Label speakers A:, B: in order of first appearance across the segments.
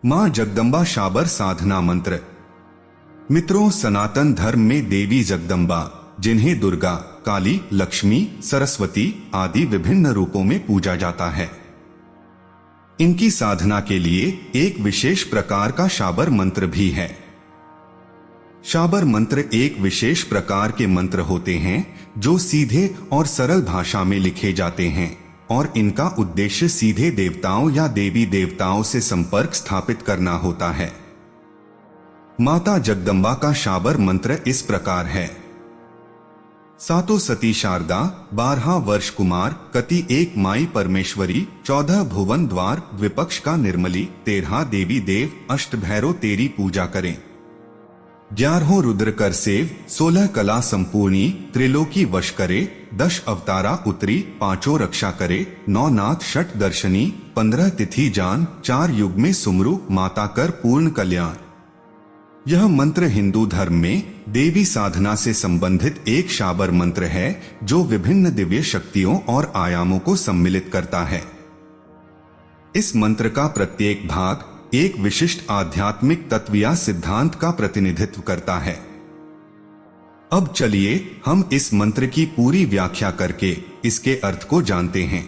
A: मां जगदम्बा शाबर साधना मंत्र। मित्रों, सनातन धर्म में देवी जगदम्बा, जिन्हें दुर्गा, काली, लक्ष्मी, सरस्वती आदि विभिन्न रूपों में पूजा जाता है, इनकी साधना के लिए एक विशेष प्रकार का शाबर मंत्र भी है। शाबर मंत्र एक विशेष प्रकार के मंत्र होते हैं जो सीधे और सरल भाषा में लिखे जाते हैं और इनका उद्देश्य सीधे देवताओं या देवी देवताओं से संपर्क स्थापित करना होता है। माता जगदम्बा का शाबर मंत्र इस प्रकार है। सातो सती शारदा, 12 वर्ष कुमार, कति एक माई परमेश्वरी, 14 भुवन द्वार, विपक्ष का निर्मली, 13 देवी देव, अष्ट भैरव तेरी पूजा करें। 11 रुद्र कर सेव, 16 कला संपूर्णी, त्रिलोकी वश करे, 10 अवतारा उतरी, 5 रक्षा करे, 9 नाथ षट दर्शनी, 15 तिथि जान, 4 युग में सुमरु, माता कर पूर्ण कल्याण। यह मंत्र हिंदू धर्म में देवी साधना से संबंधित एक शाबर मंत्र है जो विभिन्न दिव्य शक्तियों और आयामों को सम्मिलित करता है। इस मंत्र का प्रत्येक भाग एक विशिष्ट आध्यात्मिक तत्व या सिद्धांत का प्रतिनिधित्व करता है। अब चलिए हम इस मंत्र की पूरी व्याख्या करके इसके अर्थ को जानते हैं।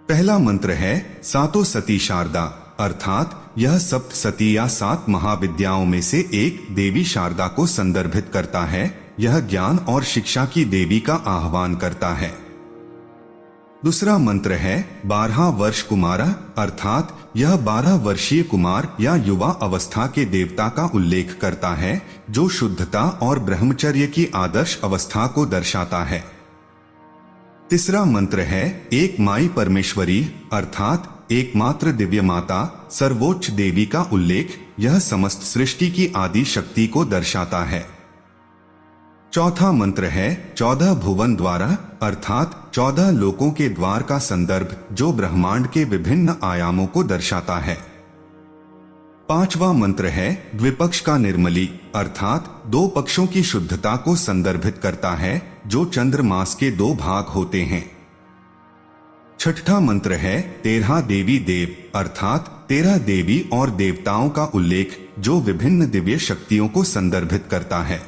A: पहला मंत्र है सातो सती शारदा, अर्थात यह सप्त सती या 7 महाविद्याओं में से एक देवी शारदा को संदर्भित करता है। यह ज्ञान और शिक्षा की देवी का आह्वान करता है। दूसरा मंत्र है 12 वर्ष कुमारा, अर्थात यह 12 वर्षीय कुमार या युवा अवस्था के देवता का उल्लेख करता है जो शुद्धता और ब्रह्मचर्य की आदर्श अवस्था को दर्शाता है। तीसरा मंत्र है एक माई परमेश्वरी, अर्थात एकमात्र दिव्य माता, सर्वोच्च देवी का उल्लेख यह समस्त सृष्टि की आदि शक्ति को दर्शाता है। चौथा मंत्र है 14 भुवन द्वारा, अर्थात 14 लोकों के द्वार का संदर्भ जो ब्रह्मांड के विभिन्न आयामों को दर्शाता है। पांचवा मंत्र है द्विपक्ष का निर्मली, अर्थात 2 पक्षों की शुद्धता को संदर्भित करता है जो चंद्रमास के 2 भाग होते हैं। छठा मंत्र है 13 देवी देव, अर्थात 13 देवी और देवताओं का उल्लेख जो विभिन्न दिव्य शक्तियों को संदर्भित करता है।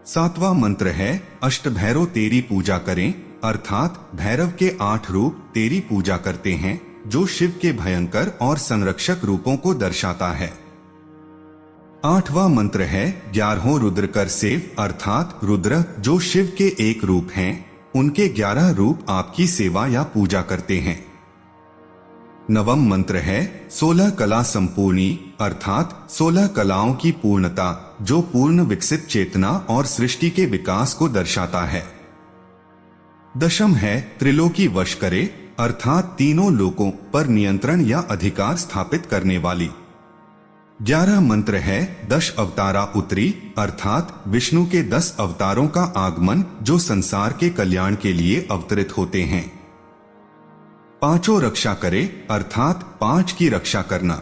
A: सातवां मंत्र है अष्ट भैरव तेरी पूजा करें, अर्थात भैरव के 8 रूप तेरी पूजा करते हैं जो शिव के भयंकर और संरक्षक रूपों को दर्शाता है। 8वां मंत्र है 11 रुद्र कर सेव, अर्थात रुद्र जो शिव के एक रूप हैं, उनके 11 रूप आपकी सेवा या पूजा करते हैं। 9वां मंत्र है 16 कला संपूर्णी, अर्थात 16 कलाओं की पूर्णता जो पूर्ण विकसित चेतना और सृष्टि के विकास को दर्शाता है। 10वां है त्रिलोकी वश करे, अर्थात तीनों लोकों पर नियंत्रण या अधिकार स्थापित करने वाली। 11 मंत्र है 10 अवतारा उतरी, अर्थात विष्णु के 10 अवतारों का आगमन जो संसार के कल्याण के लिए अवतरित होते हैं। 5 रक्षा करे, अर्थात 5 की रक्षा करना।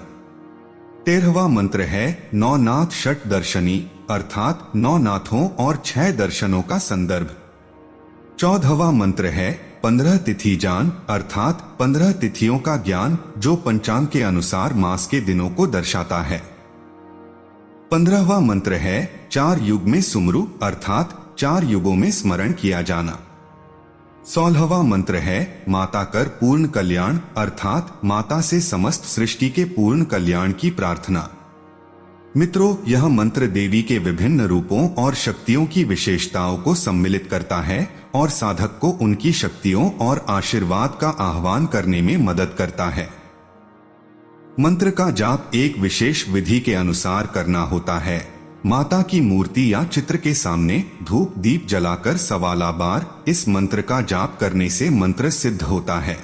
A: 13वां मंत्र है 9 नाथ षट दर्शनी, अर्थात 9 नाथों और 6 दर्शनों का संदर्भ। 14वां मंत्र है 15 तिथि जान, अर्थात 15 तिथियों का ज्ञान जो पंचांग के अनुसार मास के दिनों को दर्शाता है। 15वां मंत्र है 4 युग में सुमरु, अर्थात 4 युगों में स्मरण किया जाना। 16वां मंत्र है माता कर पूर्ण कल्याण, अर्थात माता से समस्त सृष्टि के पूर्ण कल्याण की प्रार्थना। मित्रों, यह मंत्र देवी के विभिन्न रूपों और शक्तियों की विशेषताओं को सम्मिलित करता है और साधक को उनकी शक्तियों और आशीर्वाद का आह्वान करने में मदद करता है। मंत्र का जाप एक विशेष विधि के अनुसार करना होता है। माता की मूर्ति या चित्र के सामने धूप दीप जलाकर 1.25 बार इस मंत्र का जाप करने से मंत्र सिद्ध होता है।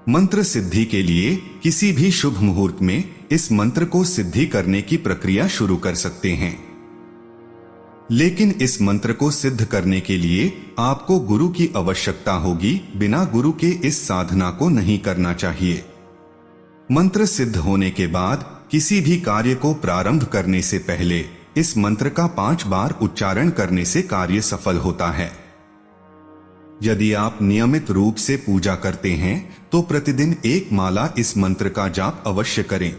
A: मंत्र सिद्धि के लिए किसी भी शुभ मुहूर्त में इस मंत्र को सिद्धि करने की प्रक्रिया शुरू कर सकते हैं, लेकिन इस मंत्र को सिद्ध करने के लिए आपको गुरु की आवश्यकता होगी। बिना गुरु के इस साधना को नहीं करना चाहिए। मंत्र सिद्ध होने के बाद किसी भी कार्य को प्रारंभ करने से पहले इस मंत्र का 5 बार उच्चारण करने से कार्य सफल होता है। यदि आप नियमित रूप से पूजा करते हैं तो प्रतिदिन एक माला इस मंत्र का जाप अवश्य करें।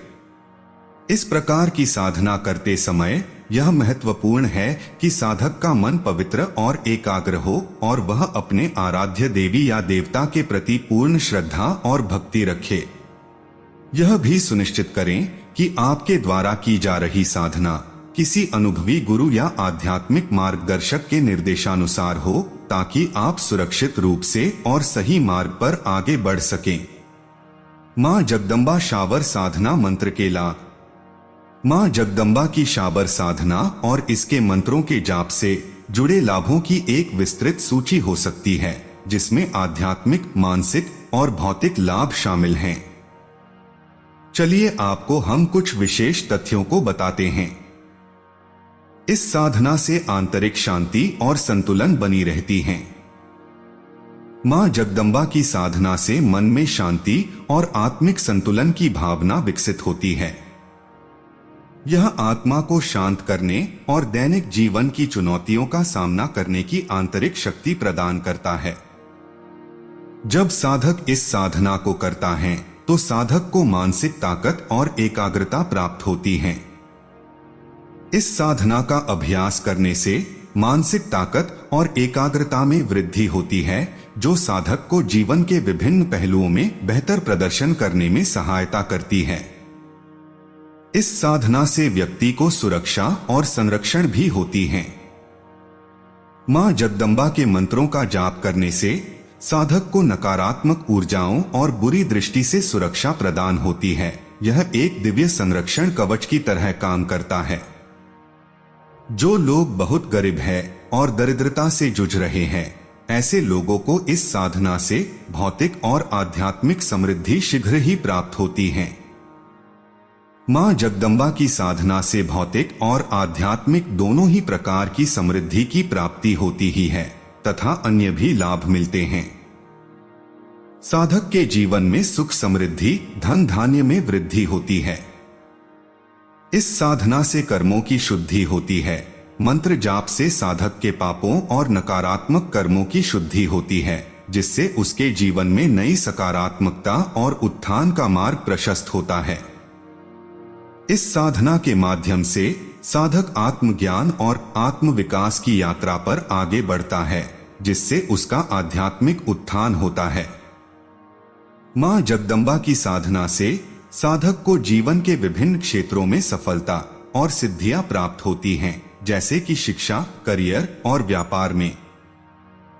A: इस प्रकार की साधना करते समय यह महत्वपूर्ण है कि साधक का मन पवित्र और एकाग्र हो और वह अपने आराध्य देवी या देवता के प्रति पूर्ण श्रद्धा और भक्ति रखे। यह भी सुनिश्चित करें कि आपके द्वारा की जा रही साधना किसी अनुभवी गुरु या आध्यात्मिक मार्गदर्शक के निर्देशानुसार हो, ताकि आप सुरक्षित रूप से और सही मार्ग पर आगे बढ़ सकें। मां जगदम्बा शावर साधना मंत्र के लाभ। मां जगदम्बा की शावर साधना और इसके मंत्रों के जाप से जुड़े लाभों की एक विस्तृत सूची हो सकती है, जिसमें आध्यात्मिक, मानसिक और भौतिक लाभ शामिल हैं। चलिए आपको हम कुछ विशेष तथ्यों को बताते हैं। इस साधना से आंतरिक शांति और संतुलन बनी रहती है। मां जगदम्बा की साधना से मन में शांति और आत्मिक संतुलन की भावना विकसित होती है। यह आत्मा को शांत करने और दैनिक जीवन की चुनौतियों का सामना करने की आंतरिक शक्ति प्रदान करता है। जब साधक इस साधना को करता है तो साधक को मानसिक ताकत और एकाग्रता प्राप्त होती है। इस साधना का अभ्यास करने से मानसिक ताकत और एकाग्रता में वृद्धि होती है, जो साधक को जीवन के विभिन्न पहलुओं में बेहतर प्रदर्शन करने में सहायता करती है। इस साधना से व्यक्ति को सुरक्षा और संरक्षण भी होती है। मां जगदम्बा के मंत्रों का जाप करने से साधक को नकारात्मक ऊर्जाओं और बुरी दृष्टि से सुरक्षा प्रदान होती है। यह एक दिव्य संरक्षण कवच की तरह काम करता है। जो लोग बहुत गरीब हैं और दरिद्रता से जूझ रहे हैं, ऐसे लोगों को इस साधना से भौतिक और आध्यात्मिक समृद्धि शीघ्र ही प्राप्त होती है। मां जगदम्बा की साधना से भौतिक और आध्यात्मिक दोनों ही प्रकार की समृद्धि की प्राप्ति होती ही है तथा अन्य भी लाभ मिलते हैं। साधक के जीवन में सुख समृद्धि, धन धान्य में वृद्धि होती है। इस साधना से कर्मों की शुद्धि होती है। मंत्र जाप से साधक के पापों और नकारात्मक कर्मों की शुद्धि होती है, जिससे उसके जीवन में नई सकारात्मकता और उत्थान का मार्ग प्रशस्त होता है। इस साधना के माध्यम से साधक आत्मज्ञान और आत्म विकास की यात्रा पर आगे बढ़ता है, जिससे उसका आध्यात्मिक उत्थान होता है। मां जगदम्बा की साधना से साधक को जीवन के विभिन्न क्षेत्रों में सफलता और सिद्धियां प्राप्त होती हैं, जैसे कि शिक्षा, करियर और व्यापार में।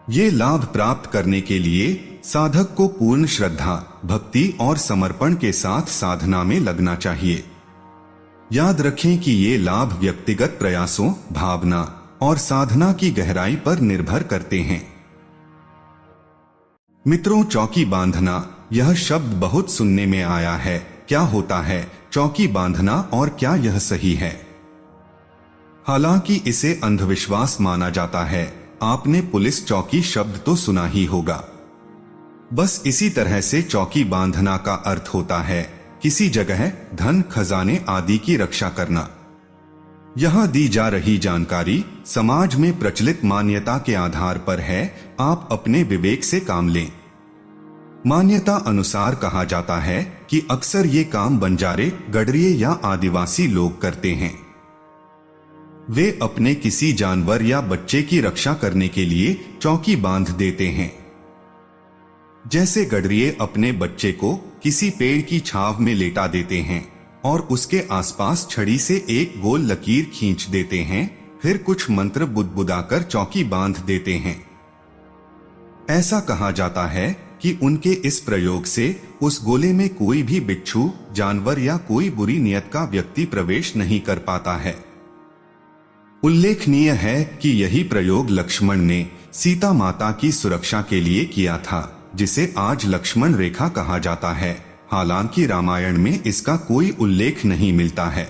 A: ये लाभ प्राप्त करने के लिए साधक को पूर्ण श्रद्धा, भक्ति और समर्पण के साथ साधना में लगना चाहिए। याद रखें कि ये लाभ व्यक्तिगत प्रयासों, भावना और साधना की गहराई पर निर्भर करते हैं। मित्रों, चौकी बांधना, यह शब्द बहुत सुनने में आया है। क्या होता है चौकी बांधना और क्या यह सही है? हालांकि इसे अंधविश्वास माना जाता है। आपने पुलिस चौकी शब्द तो सुना ही होगा। बस इसी तरह से चौकी बांधना का अर्थ होता है किसी जगह धन, खजाने आदि की रक्षा करना। यहां दी जा रही जानकारी समाज में प्रचलित मान्यता के आधार पर है। आप अपने विवेक से काम लें। मान्यता अनुसार कहा जाता है कि अक्सर ये काम बंजारे, गडरिये या आदिवासी लोग करते हैं। वे अपने किसी जानवर या बच्चे की रक्षा करने के लिए चौकी बांध देते हैं। जैसे गडरिये अपने बच्चे को किसी पेड़ की छांव में लेटा देते हैं और उसके आसपास छड़ी से एक गोल लकीर खींच देते हैं, फिर कुछ मंत्र बुदबुदाकर चौकी बांध देते हैं। ऐसा कहा जाता है कि उनके इस प्रयोग से उस गोले में कोई भी बिच्छू, जानवर या कोई बुरी नियत का व्यक्ति प्रवेश नहीं कर पाता है। उल्लेखनीय है कि यही प्रयोग लक्ष्मण ने सीता माता की सुरक्षा के लिए किया था, जिसे आज लक्ष्मण रेखा कहा जाता है। हालांकि रामायण में इसका कोई उल्लेख नहीं मिलता है।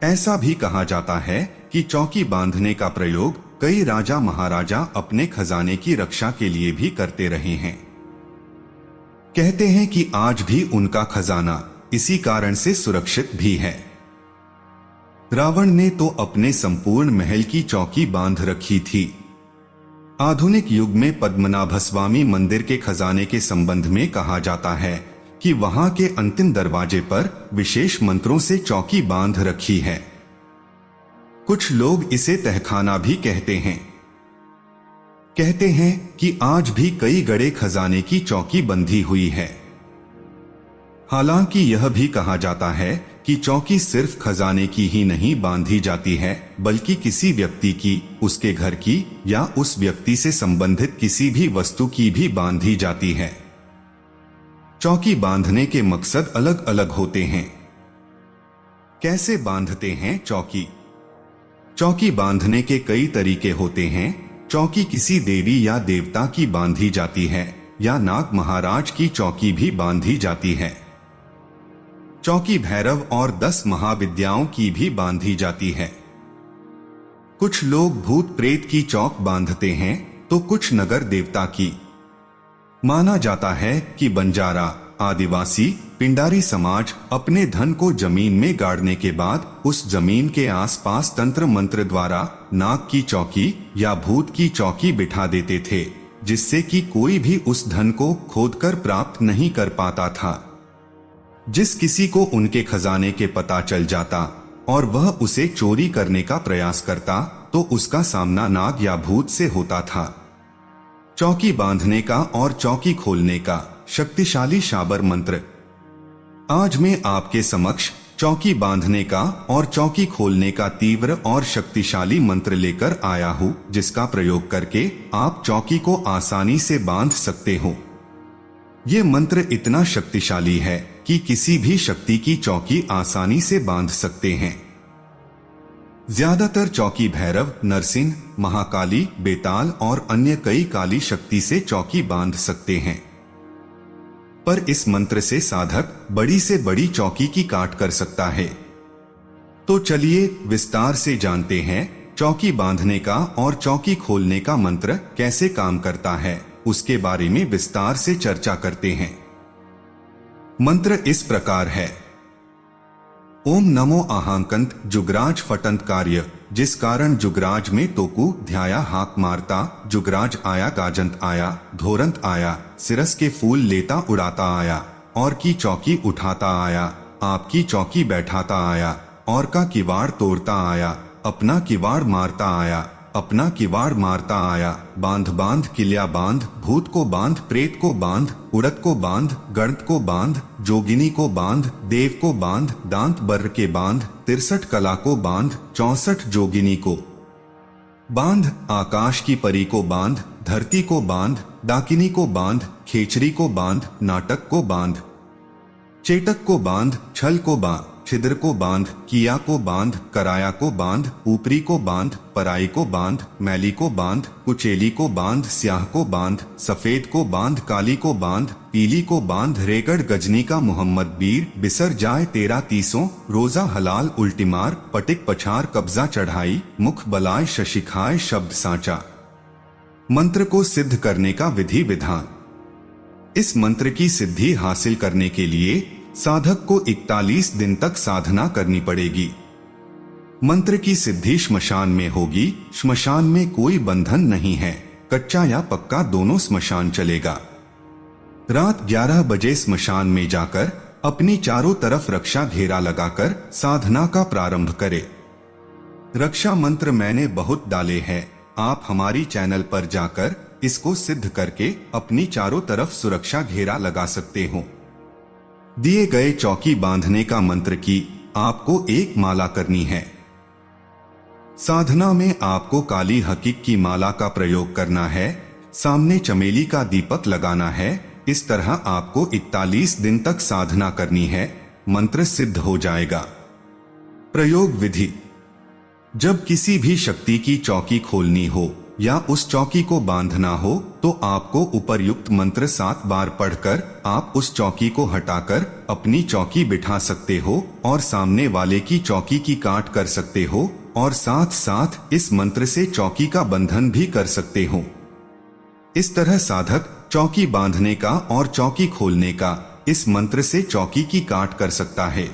A: ऐसा भी कहा जाता है कि चौकी बांधने का प्रयोग कई राजा महाराजा अपने खजाने की रक्षा के लिए भी करते रहे हैं। कहते हैं कि आज भी उनका खजाना इसी कारण से सुरक्षित भी है। रावण ने तो अपने संपूर्ण महल की चौकी बांध रखी थी। आधुनिक युग में पद्मनाभस्वामी मंदिर के खजाने के संबंध में कहा जाता है कि वहां के अंतिम दरवाजे पर विशेष मंत्रों से चौकी बांध रखी है। कुछ लोग इसे तहखाना भी कहते हैं कि आज भी कई गड़े खजाने की चौकी बंधी हुई है। हालांकि यह भी कहा जाता है कि चौकी सिर्फ खजाने की ही नहीं बांधी जाती है, बल्कि किसी व्यक्ति की, उसके घर की या उस व्यक्ति से संबंधित किसी भी वस्तु की भी बांधी जाती है। चौकी बांधने के मकसद अलग अलग होते हैं। कैसे बांधते हैं चौकी? चौकी बांधने के कई तरीके होते हैं। चौकी किसी देवी या देवता की बांधी जाती है या नाग महाराज की चौकी भी बांधी जाती है। चौकी भैरव और 10 महाविद्याओं की भी बांधी जाती है। कुछ लोग भूत प्रेत की चौक बांधते हैं तो कुछ नगर देवता की। माना जाता है कि बंजारा, आदिवासी, पिंडारी समाज अपने धन को जमीन में गाड़ने के बाद उस जमीन के आसपास तंत्र मंत्र द्वारा नाग की चौकी या भूत की चौकी बिठा देते थे, जिससे कि कोई भी उस धन को खोदकर प्राप्त नहीं कर पाता था। जिस किसी को उनके खजाने के पता चल जाता और वह उसे चोरी करने का प्रयास करता तो उसका सामना नाग या भूत से होता था। चौकी बांधने का और चौकी खोलने का शक्तिशाली शाबर मंत्र। आज मैं आपके समक्ष चौकी बांधने का और चौकी खोलने का तीव्र और शक्तिशाली मंत्र लेकर आया हूँ, जिसका प्रयोग करके आप चौकी को आसानी से बांध सकते हो। ये मंत्र इतना शक्तिशाली है कि किसी भी शक्ति की चौकी आसानी से बांध सकते हैं। ज्यादातर चौकी भैरव, नरसिंह, महाकाली, बेताल और अन्य कई काली शक्ति से चौकी बांध सकते हैं, पर इस मंत्र से साधक बड़ी से बड़ी चौकी की काट कर सकता है। तो चलिए विस्तार से जानते हैं चौकी बांधने का और चौकी खोलने का मंत्र कैसे काम करता है, उसके बारे में विस्तार से चर्चा करते हैं। मंत्र इस प्रकार है। ओम नमो अहांकंत जुगराज फटंत कार्य, जिस कारण जुगराज में तोकु ध्याया हाक मारता, जुगराज आया गाजंत आया, धोरंत आया, सिरस के फूल लेता उड़ाता आया, और की चौकी उठाता आया, आपकी चौकी बैठाता आया, और का किवाड़ तोड़ता आया, अपना किवाड़ मारता आया, अपना किवाड़ मारता आया, बांध बांध किलिया बांध, भूत को बांध, प्रेत को बांध, उड़द को बांध, गणत को बांध, जोगिनी को बांध, देव को बांध, दांत बर्र के बांध, 63 कला को बांध, 64 जोगिनी को बांध, आकाश की परी को बांध, धरती को बांध, डाकिनी को बांध, खेचरी को बांध, नाटक को बांध, चेटक को बांध, छल को बांध, छिद्र को बांध, किया को बांध, कराया को बांध, ऊपरी को बांध, पराई को बांध, मैली को बांध, कुचेली को बांध, स्याह को बांध, सफेद को बांध, काली को बांध, पीली को बांध, रेगड़ गजनी का मोहम्मद बीर, बिसर जाए तेरा तीसों, रोजा हलाल उल्टीमार, पटिक पछार कब्जा चढ़ाई, मुख बलाय शशिखाय शब्द साचा। मंत्र को सिद्ध करने का विधि विधान। इस मंत्र की सिद्धि हासिल करने के लिए साधक को 41 दिन तक साधना करनी पड़ेगी। मंत्र की सिद्धि श्मशान में होगी। श्मशान में कोई बंधन नहीं है, कच्चा या पक्का दोनों स्मशान चलेगा। रात 11 बजे स्मशान में जाकर अपनी चारों तरफ रक्षा घेरा लगाकर साधना का प्रारंभ करें। रक्षा मंत्र मैंने बहुत डाले हैं, आप हमारी चैनल पर जाकर इसको सिद्ध करके अपनी चारों तरफ सुरक्षा घेरा लगा सकते हो। दिए गए चौकी बांधने का मंत्र की आपको एक माला करनी है। साधना में आपको काली हकीक की माला का प्रयोग करना है। सामने चमेली का दीपक लगाना है। इस तरह आपको 41 दिन तक साधना करनी है, मंत्र सिद्ध हो जाएगा। प्रयोग विधि। जब किसी भी शक्ति की चौकी खोलनी हो या उस चौकी को बांधना हो तो आपको उपर्युक्त मंत्र 7 बार पढ़कर आप उस चौकी को हटाकर अपनी चौकी बिठा सकते हो और सामने वाले की चौकी की काट कर सकते हो और साथ साथ इस मंत्र से चौकी का बंधन भी कर सकते हो। इस तरह साधक चौकी बांधने का और चौकी खोलने का इस मंत्र से चौकी की काट कर सकता है।